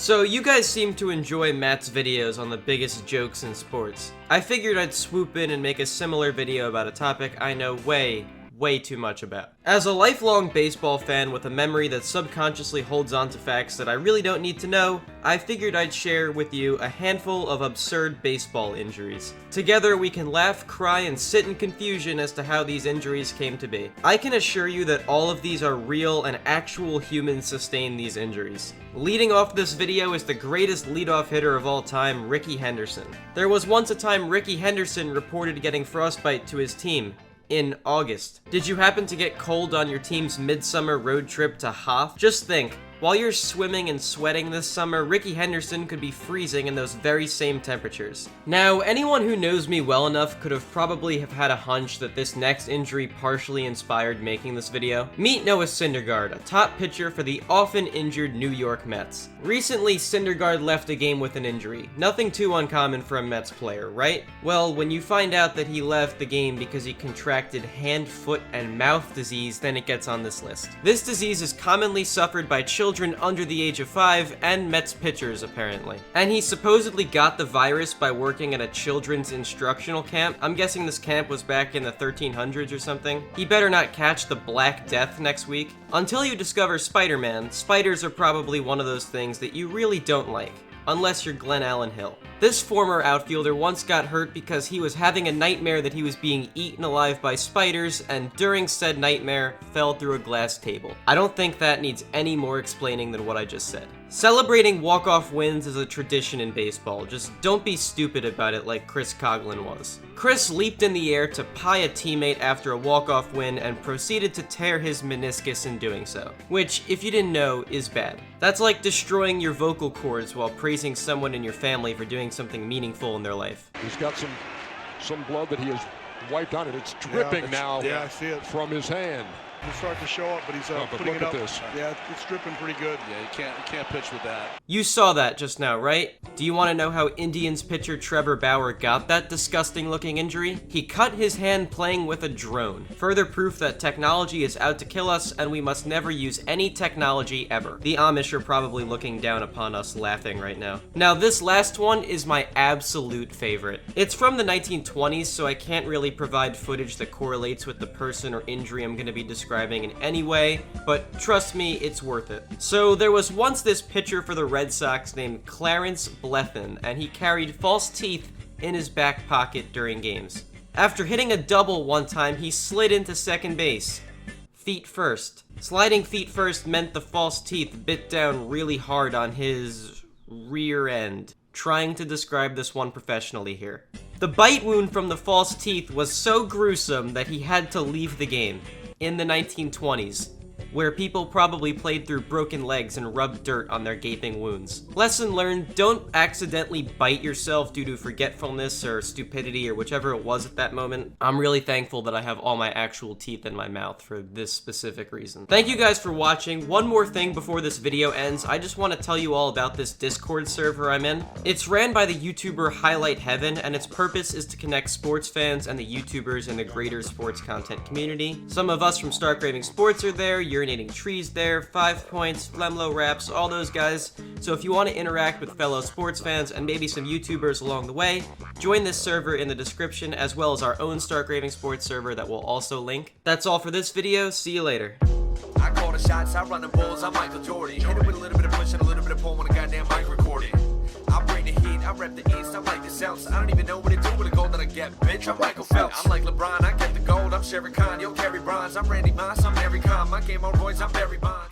So you guys seem to enjoy Matt's videos on the biggest jokes in sports. I figured I'd swoop in and make a similar video about a topic I know way too much about. As a lifelong baseball fan with a memory that subconsciously holds on to facts that I really don't need to know, I figured I'd share with you a handful of absurd baseball injuries. Together we can laugh, cry, and sit in confusion as to how these injuries came to be. I can assure you that all of these are real and actual humans sustain these injuries. Leading off this video is the greatest leadoff hitter of all time, Rickey Henderson. There was once a time Rickey Henderson reported getting frostbite to his team in August. Did you happen to get cold on your team's midsummer road trip to Hoth? Just think, while you're swimming and sweating this summer, Rickey Henderson could be freezing in those very same temperatures. Now, anyone who knows me well enough could have probably had a hunch that this next injury partially inspired making this video. Meet Noah Syndergaard, a top pitcher for the often injured New York Mets. Recently, Syndergaard left a game with an injury. Nothing too uncommon for a Mets player, right? Well, when you find out that he left the game because he contracted hand, foot, and mouth disease, then it gets on this list. This disease is commonly suffered by children under the age of 5 and Mets pitchers, apparently. And he supposedly got the virus by working at a children's instructional camp. I'm guessing this camp was back in the 1300s or something. He better not catch the Black Death next week. Until you discover Spider-Man, spiders are probably one of those things that you really don't like. Unless you're Glenn Allen Hill. This former outfielder once got hurt because he was having a nightmare that he was being eaten alive by spiders, and during said nightmare, fell through a glass table. I don't think that needs any more explaining than what I just said. Celebrating walk-off wins is a tradition in baseball. Just don't be stupid about it like Chris Coughlin was. Chris leaped in the air to pie a teammate after a walk-off win and proceeded to tear his meniscus in doing so. Which, if you didn't know, is bad. That's like destroying your vocal cords while praising someone in your family for doing something meaningful in their life. He's got some blood that he has wiped on it. It's dripping now I see it from his hand. It'll start to show up, but he's putting it up. This. Yeah, it's dripping pretty good. Yeah, you can't pitch with that. You saw that just now, right? Do you want to know how Indians pitcher Trevor Bauer got that disgusting looking injury? He cut his hand playing with a drone. Further proof that technology is out to kill us and we must never use any technology ever. The Amish are probably looking down upon us laughing right now. Now this last one is my absolute favorite. It's from the 1920s, so I can't really provide footage that correlates with the person or injury I'm going to be describing in any way, but trust me, it's worth it. So there was once this pitcher for the Red Sox named Clarence Blethen, and he carried false teeth in his back pocket during games. After hitting a double one time, he slid into second base, feet first. Sliding feet first meant the false teeth bit down really hard on his rear end. Trying to describe this one professionally here. The bite wound from the false teeth was so gruesome that he had to leave the game. In the 1920s, where people probably played through broken legs and rubbed dirt on their gaping wounds. Lesson learned, don't accidentally bite yourself due to forgetfulness or stupidity or whichever it was at that moment. I'm really thankful that I have all my actual teeth in my mouth for this specific reason. Thank you guys for watching. One more thing before this video ends, I just want to tell you all about this Discord server I'm in. It's ran by the YouTuber Highlight Heaven, and its purpose is to connect sports fans and the YouTubers in the greater sports content community. Some of us from Stark Raving Sports are there, Urinating Trees there, 5 Points, Flemlo Raps, all those guys. So if you want to interact with fellow sports fans and maybe some YouTubers along the way, join this server in the description, as well as our own Stark Raving Sports server that will also link. That's all for this video. See you later. I call the shots, I run the balls, I'm Michael Jordan. Hit it with a little bit of push and a little bit of pull when the goddamn mic recording. I bring the heat, I rep the east, I like the south, so I don't even know what to do with the gold that I get, bitch. I'm Michael Phelps, I'm like LeBron, I get the gold, I'm Sherry Khan, yo carry bronze, I'm Randy Moss, I'm Harry Khan, my game on Royce, I'm Barry Bonds.